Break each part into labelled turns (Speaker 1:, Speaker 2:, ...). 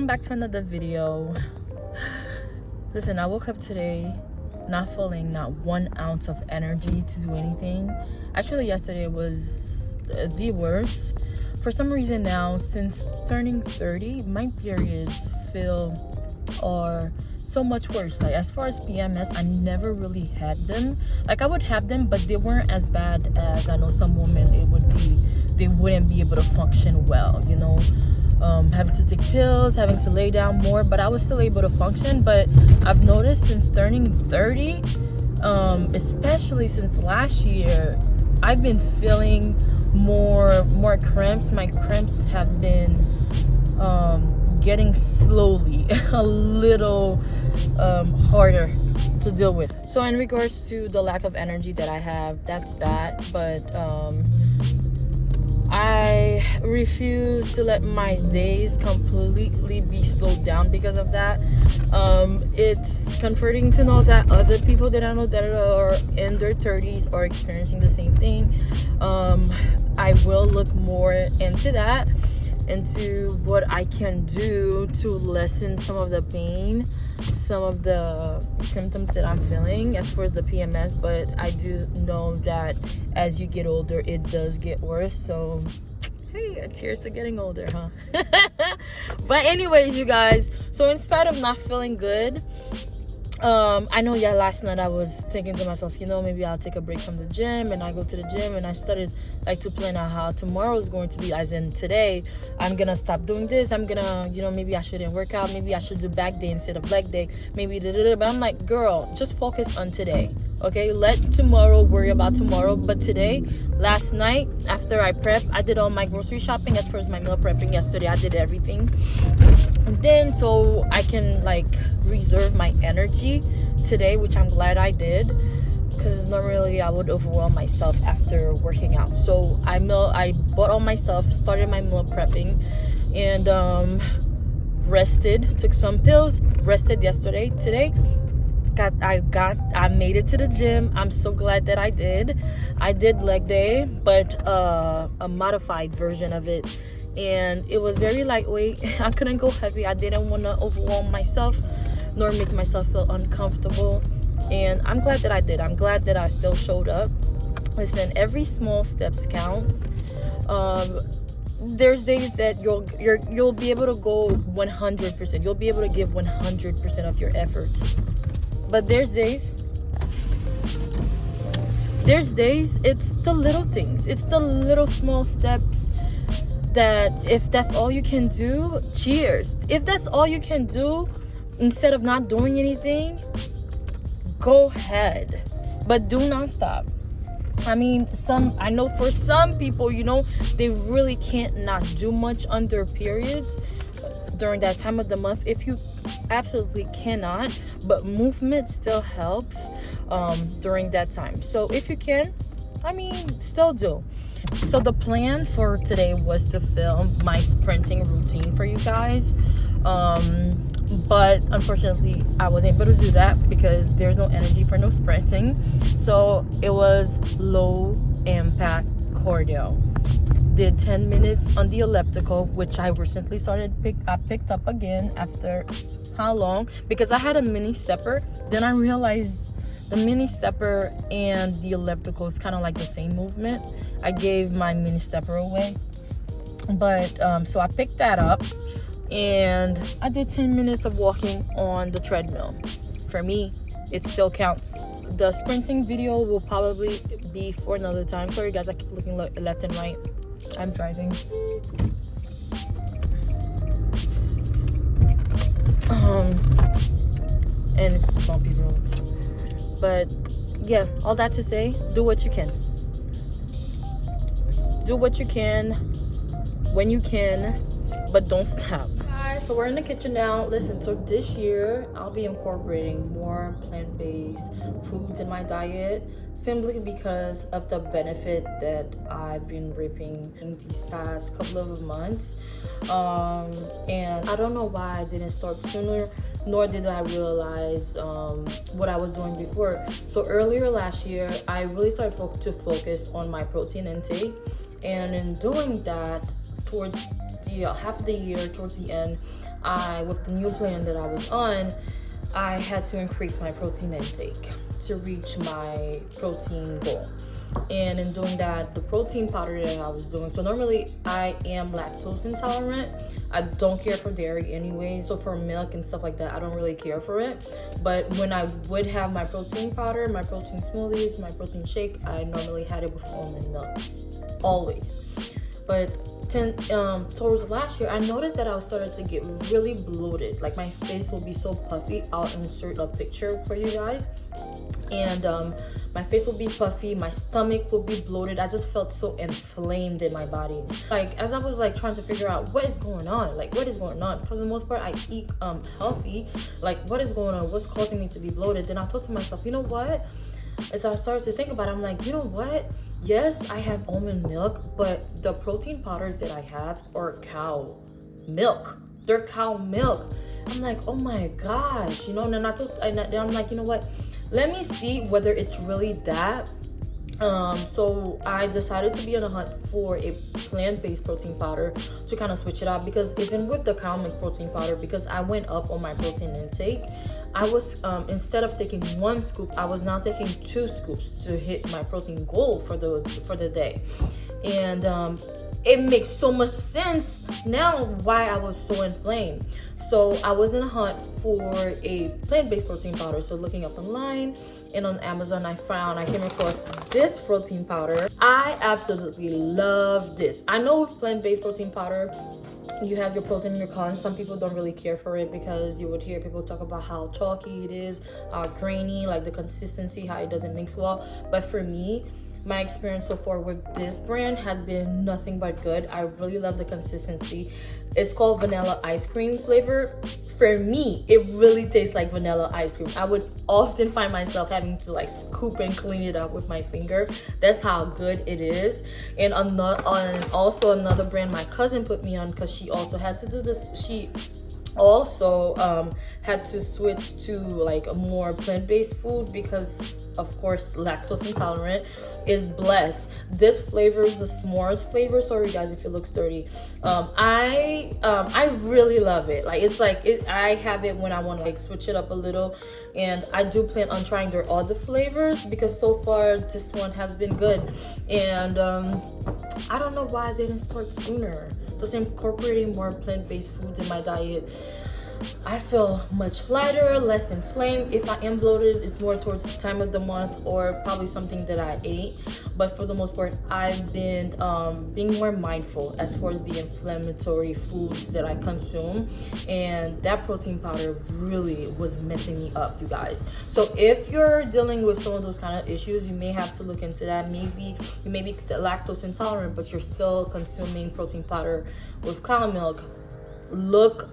Speaker 1: welcome back to another video. Listen, I woke up today not feeling not 1 ounce of energy to do anything. Actually, yesterday was the worst. For some reason now, since turning 30, my periods are so much worse. Like, as far as PMS, I never really had them. Like, I would have them, but they weren't as bad as I know some women they wouldn't be able to function well, you know. Having to take pills, having to lay down more, but I was still able to function. But I've noticed since turning 30, especially since last year, I've been feeling more cramps. My cramps have been getting slowly a little harder to deal with. So in regards to the lack of energy that I have, that's that. But I refuse to let my days completely be slowed down because of that. It's comforting to know that other people that I know that are in their 30s are experiencing the same thing. I will look more into that, into what I can do to lessen some of the pain, some of the symptoms that I'm feeling as far as the PMS. But I do know that as you get older, it does get worse. So hey, cheers to getting older, huh? But anyways, you guys, so in spite of not feeling good, I know, yeah, last night I was thinking to myself, you know, maybe I'll take a break from the gym. And I go to the gym and I started like to plan out how tomorrow is going to be, as in today I'm gonna stop doing this. I'm gonna, you know, maybe I shouldn't work out, maybe I should do back day instead of leg day, maybe but I'm like, girl, just focus on today, okay? Let tomorrow worry about tomorrow. But today, last night, after I prep, I did all my grocery shopping. As far as my meal prepping yesterday, I did everything. And then so I can like reserve my energy today, which I'm glad I did, because normally I would overwhelm myself after working out. So I bought all my stuff, started my meal prepping, and rested, took some pills, rested yesterday. Today I made it to the gym. I'm so glad that I did leg day, but a modified version of it, and it was very lightweight. I couldn't go heavy. I didn't want to overwhelm myself nor make myself feel uncomfortable, and I'm glad that I did. I'm glad that I still showed up. Listen, every small steps count. There's days that you'll be able to go 100%. You'll be able to give 100% of your efforts. But there's days it's the little things, it's the little small steps that if that's all you can do, cheers. If that's all you can do, instead of not doing anything, go ahead, but do not stop. I mean, I know for some people, you know, they really can't not do much on their periods during that time of the month. If you absolutely cannot, but movement still helps during that time. So if you can, I mean, still do. So the plan for today was to film my sprinting routine for you guys, but unfortunately I wasn't able to do that because there's no energy for no sprinting. So it was low impact cardio. Did 10 minutes on the elliptical, which I recently I picked up again after how long, because I had a mini stepper. Then I realized the mini stepper and the elliptical is kind of like the same movement. I gave my mini stepper away, but so I picked that up and I did 10 minutes of walking on the treadmill. For me, it still counts. The sprinting video will probably be for another time. Sorry guys, I keep looking left and right. I'm driving. And it's bumpy roads. But yeah, all that to say, do what you can. Do what you can when you can, but don't stop. Guys, so we're in the kitchen now. Listen, so this year I'll be incorporating more plant-based foods in my diet, simply because of the benefit that I've been reaping in these past couple of months. And I don't know why I didn't start sooner, nor did I realize what I was doing before. So earlier last year, I really started to focus on my protein intake, and in doing that, towards half of the year, towards the end, with the new plan that I was on, I had to increase my protein intake to reach my protein goal. And in doing that, the protein powder that I was doing, so normally I am lactose intolerant. I don't care for dairy anyway, so for milk and stuff like that, I don't really care for it. But when I would have my protein powder, my protein smoothies, my protein shake, I normally had it with almond milk, always. But towards last year, I noticed that I started to get really bloated. Like my face will be so puffy. I'll insert a picture for you guys. And my face will be puffy, my stomach will be bloated. I just felt so inflamed in my body. Like as I was like trying to figure out what is going on, for the most part I eat healthy. Like what is going on, what's causing me to be bloated? Then I thought to myself, you know what? As I started to think about it, I'm like, you know what? Yes, I have almond milk, but the protein powders that I have are cow milk. They're cow milk. I'm like, oh my gosh, you know. And then I'm like, you know what? Let me see whether it's really that. So I decided to be on a hunt for a plant-based protein powder to kind of switch it out, because even with the cow milk protein powder, because I went up on my protein intake, I was instead of taking 1 scoop, I was now taking 2 scoops to hit my protein goal for the day. And it makes so much sense now why I was so inflamed. So I was in a hunt for a plant-based protein powder. So looking up online and on Amazon, I came across this protein powder. I absolutely love this. I know with plant-based protein powder, you have your pros and your cons. Some people don't really care for it because you would hear people talk about how chalky it is, how grainy, like the consistency, how it doesn't mix well. But for me, my experience so far with this brand has been nothing but good. I really love the consistency. It's called vanilla ice cream flavor. For me, it really tastes like vanilla ice cream. I would often find myself having to like scoop and clean it up with my finger. That's how good it is. And also another brand my cousin put me on, because she also had to do this. She also had to switch to like a more plant-based food because, of course, lactose intolerant, is Bless. This flavor is a s'mores flavor. Sorry guys if it looks dirty. I really love it. Like it's like I have it when I want to like switch it up a little, and I do plan on trying their other flavors because so far this one has been good. And I don't know why I didn't start sooner. Just incorporating more plant-based foods in my diet, I feel much lighter, less inflamed. If I am bloated, it's more towards the time of the month or probably something that I ate. But for the most part, I've been being more mindful as far as the inflammatory foods that I consume. And that protein powder really was messing me up, you guys. So if you're dealing with some of those kind of issues, you may have to look into that. Maybe you may be lactose intolerant, but you're still consuming protein powder with cow milk. Look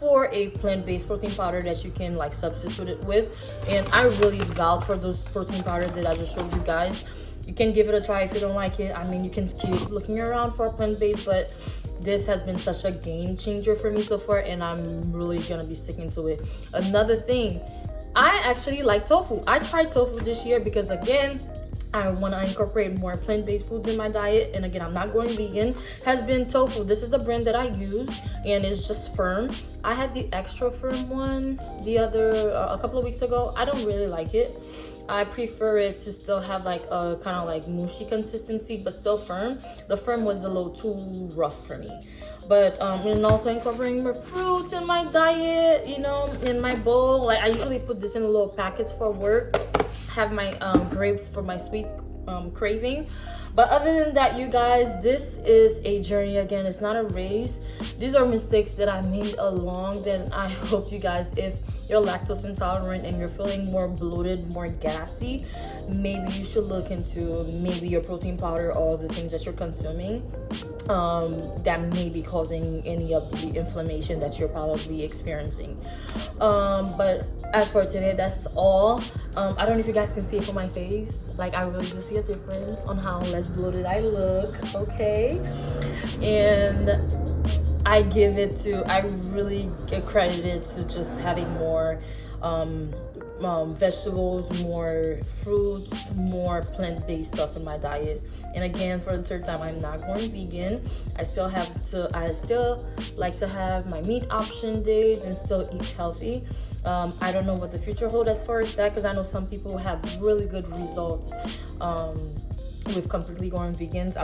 Speaker 1: for a plant-based protein powder that you can like substitute it with. And I really vouch for those protein powders that I just showed you guys. You can give it a try if you don't like it. I mean, you can keep looking around for a plant-based, but this has been such a game changer for me so far, and I'm really gonna be sticking to it. Another thing, I actually like tofu. I tried tofu this year because, again, I want to incorporate more plant-based foods in my diet. And again, I'm not going vegan. Has been tofu. This is the brand that I use, and it's just firm. I had the extra firm one a couple of weeks ago. I don't really like it. I prefer it to still have like a kind of like mushy consistency, but still firm. The firm was a little too rough for me. But and also incorporating more fruits in my diet, you know, in my bowl. Like I usually put this in little packets for work. Have my grapes for my sweet craving. But other than that, you guys, this is a journey. Again, it's not a race. These are mistakes that I made along. Then I hope you guys, if you're lactose intolerant and you're feeling more bloated, more gassy, maybe you should look into maybe your protein powder or the things that you're consuming that may be causing any of the inflammation that you're probably experiencing. But as for today, that's all. I don't know if you guys can see it from my face. Like, I really do see a difference on how less bloated I look, okay? And I really get credited to just having more vegetables, more fruits, more plant-based stuff in my diet. And again, for the third time, I'm not going vegan. I still like to have my meat option days and still eat healthy. I don't know what the future holds as far as that, because I know some people have really good results with completely going vegans.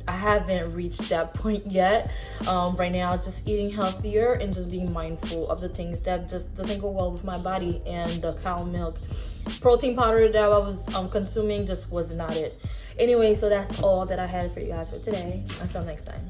Speaker 1: I haven't reached that point yet. Right now, just eating healthier and just being mindful of the things that just doesn't go well with my body. And the cow milk protein powder that I was consuming just was not it. Anyway, so that's all that I had for you guys for today. Until next time.